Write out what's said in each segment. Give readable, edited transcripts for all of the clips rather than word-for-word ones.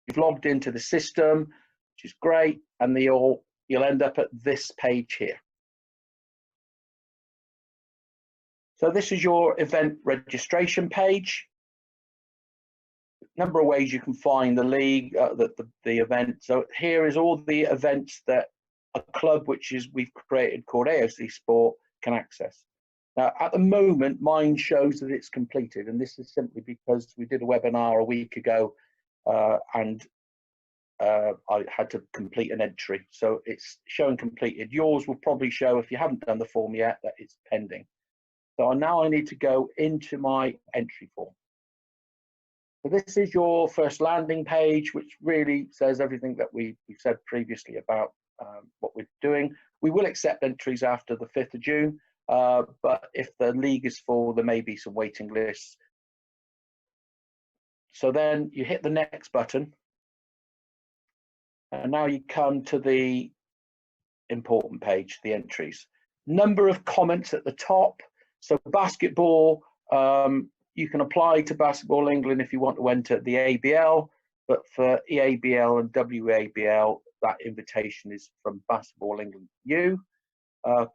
you've logged into the system, which is great, and you'll end up at this page here. So this is your event registration page. Number of ways you can find the league, the event. So here is all the events that a club we've created called AoC Sport can access. Now, at the moment, mine shows that it's completed, and this is simply because we did a webinar a week ago, and I had to complete an entry. So it's showing completed. Yours will probably show, if you haven't done the form yet, that it's pending. So now I need to go into my entry form. So this is your first landing page, which really says everything that we've said previously about what we're doing. We will accept entries after the 5th of June, but if the league is full, there may be some waiting lists. So then you hit the next button, and now you come to the important page, the entries. Number of comments at the top. So basketball, you can apply to Basketball England if you want to enter the ABL, but for EABL and WABL, that invitation is from Basketball England U.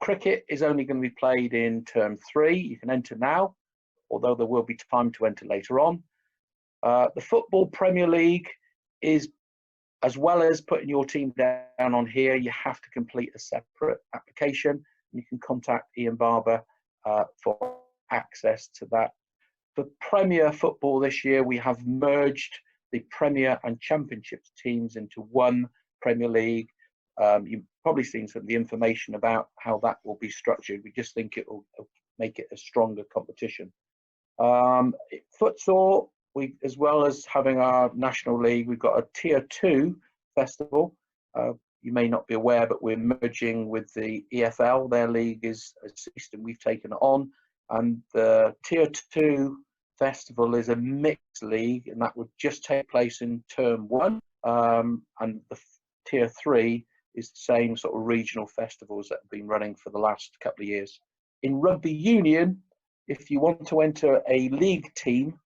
Cricket is only going to be played in term 3. You can enter now, although there will be time to enter later on. The Football Premier League is, as well as putting your team down on here, you have to complete a separate application. You can contact Ian Barber for access to that. For Premier Football this year, we have merged the Premier and Championships teams into one Premier League. You've probably seen some of the information about how that will be structured. We just think it will make it a stronger competition. Futsal, as well as having our National League, we've got a Tier 2 festival. You may not be aware, but we're merging with the EFL. Their league is a system we've taken on. And the Tier 2 festival is a mixed league, and that would just take place in term 1. And the Tier 3 is the same sort of regional festivals that have been running for the last couple of years. In rugby union, if you want to enter a league team,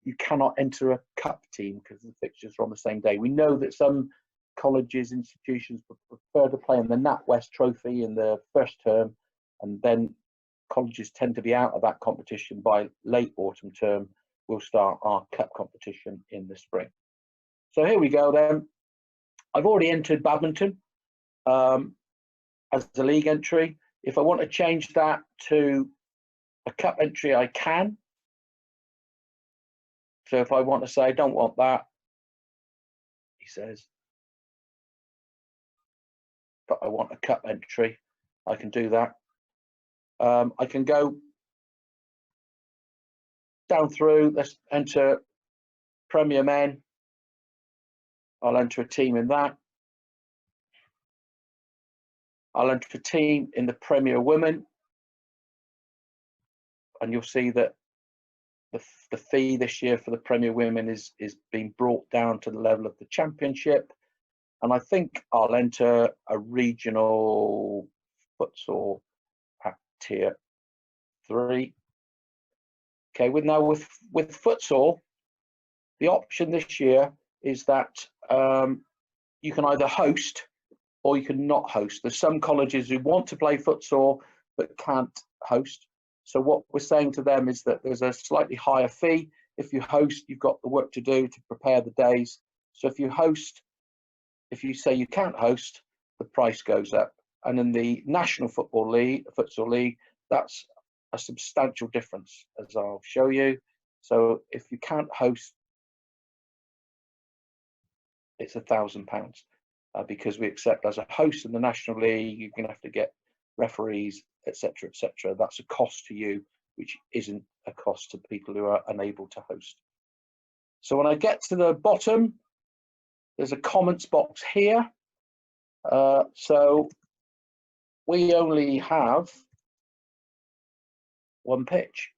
you cannot enter a cup team because the fixtures are on the same day. We know that some colleges, institutions prefer to play in the NatWest Trophy in the first term, and then colleges tend to be out of that competition by late autumn term. We'll start our cup competition in the spring. So here we go then. I've already entered badminton as a league entry. If I want to change that to a cup entry, I can. So if I want to say I don't want that, he says, but I want a cup entry, I can do that. I can go down through, let's enter Premier Men. I'll enter a team in that. I'll enter a team in the Premier Women. And you'll see that the fee this year for the Premier Women is being brought down to the level of the Championship. And I think I'll enter a regional futsal at Tier 3. Okay, with futsal, the option this year is that you can either host or you can not host. There's some colleges who want to play futsal but can't host. So what we're saying to them is that there's a slightly higher fee. If you host, you've got the work to do to prepare the days. So if you host, if you say you can't host, the price goes up. And in the National Football League, Futsal League, that's a substantial difference, as I'll show you. So if you can't host, it's £1,000 because we accept as a host in the National League, you're going to have to get referees, etc., etc. That's a cost to you, which isn't a cost to people who are unable to host. So when I get to the bottom, there's a comments box here. So we only have one pitch.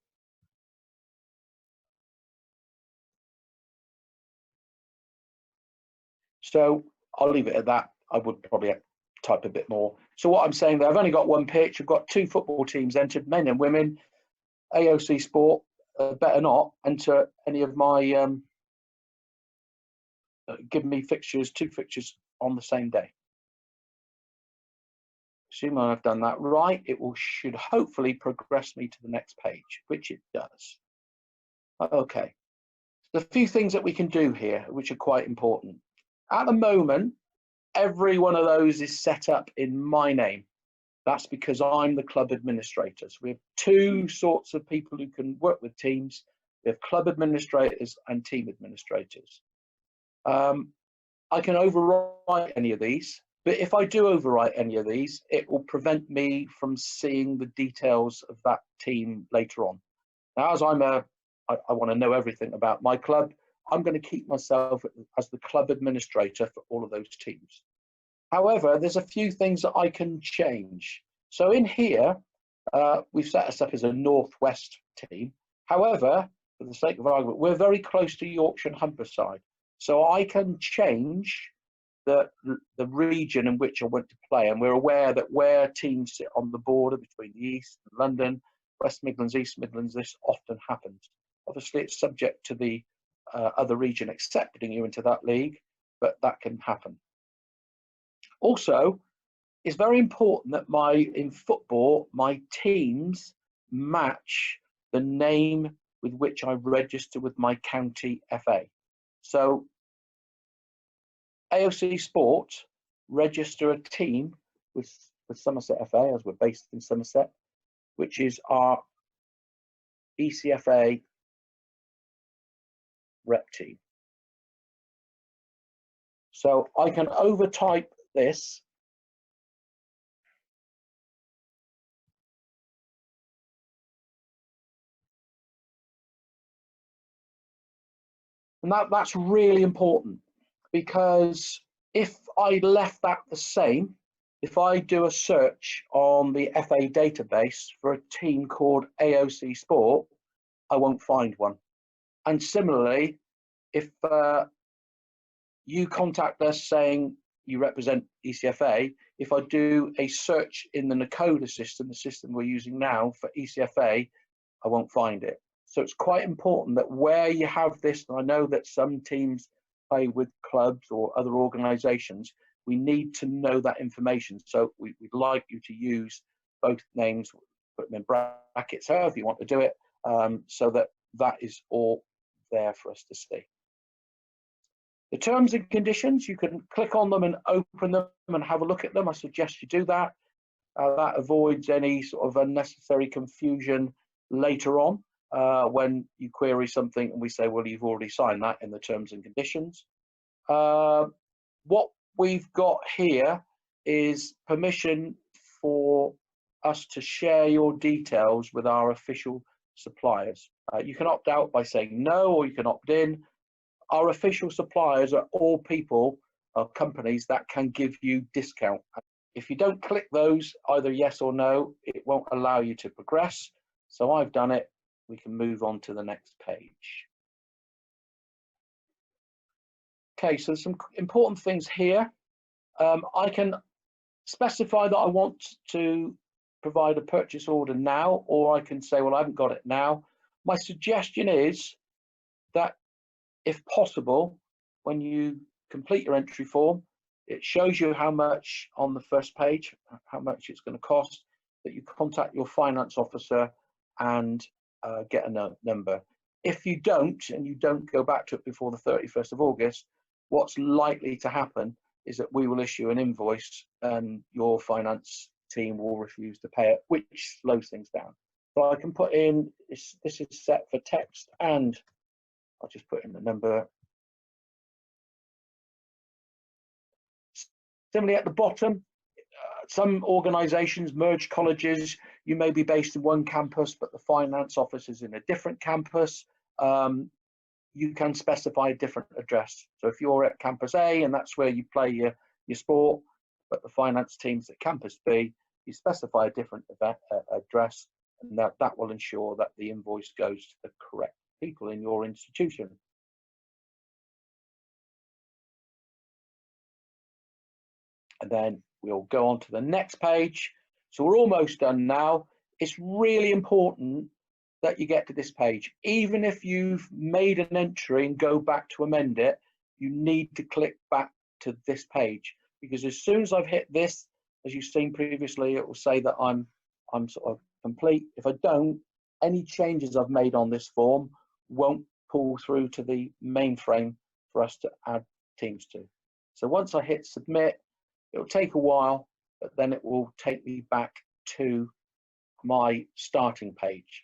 So I'll leave it at that. I would probably type a bit more. So what I'm saying there, I've only got one pitch. I've got 2 football teams entered, men and women. AoC Sport better not enter any of my give me fixtures, 2 fixtures on the same day. Assuming I've done that right, it should hopefully progress me to the next page, which it does. Okay, the few things that we can do here, which are quite important. At the moment, every one of those is set up in my name. That's because I'm the club administrator. So we have 2 sorts of people who can work with teams. We have club administrators and team administrators. I can overwrite any of these, but if I do overwrite any of these, it will prevent me from seeing the details of that team later on. Now, as I want to know everything about my club, I'm going to keep myself as the club administrator for all of those teams. However, there's a few things that I can change. So in here, we've set us up as a northwest team. However, for the sake of argument, we're very close to Yorkshire and Humberside. So I can change the region in which I want to play. And we're aware that where teams sit on the border between the East and London, West Midlands, East Midlands, this often happens. Obviously, it's subject to the other region accepting you into that league, but that can happen. Also, it's very important that in football, my teams match the name with which I register with my county FA. So AoC Sport register a team with Somerset FA, as we're based in Somerset, which is our ECFA rep team. So I can overtype this and that's really important, because if I left that the same, if I do a search on the FA database for a team called AoC Sport, I won't find one. And similarly, if you contact us saying you represent ECFA, if I do a search in the Naqoda system, the system we're using now for ECFA, I won't find it. So it's quite important that where you have this, and I know that some teams play with clubs or other organisations, we need to know that information. So we'd like you to use both names, put them in brackets, however you want to do it, so that is all there for us to see. The terms and conditions, you can click on them and open them and have a look at them. I suggest you do that. That avoids any sort of unnecessary confusion later on when you query something and we say, well, you've already signed that in the terms and conditions. What we've got here is permission for us to share your details with our official suppliers. You can opt out by saying no, or you can opt in. Our official suppliers are all people or companies that can give you discount. If you don't click those, either yes or no, it won't allow you to progress. So I've done it. We can move on to the next page. Okay, so some important things here. I can specify that I want to provide a purchase order now, or I can say, well, I haven't got it now. My suggestion is that if possible, when you complete your entry form, it shows you how much on the first page, how much it's going to cost, that you contact your finance officer and get a number. If you don't, and you don't go back to it before the 31st of August, what's likely to happen is that we will issue an invoice and your finance team will refuse to pay it, which slows things down. So I can put in, this is set for text, and I'll just put in the number. Similarly at the bottom, some organisations merge colleges. You may be based in one campus, but the finance office is in a different campus. You can specify a different address. So if you're at campus A and that's where you play your sport, but the finance team's at campus B, you specify a different address, and that will ensure that the invoice goes to the correct people in your institution. And then we'll go on to the next page. So we're almost done now. It's really important that you get to this page. Even if you've made an entry and go back to amend it, you need to click back to this page, because as soon as I've hit this, as you've seen previously, it will say that I'm sort of complete. If I don't, any changes I've made on this form won't pull through to the mainframe for us to add teams to. So once I hit submit, it'll take a while, but then it will take me back to my starting page.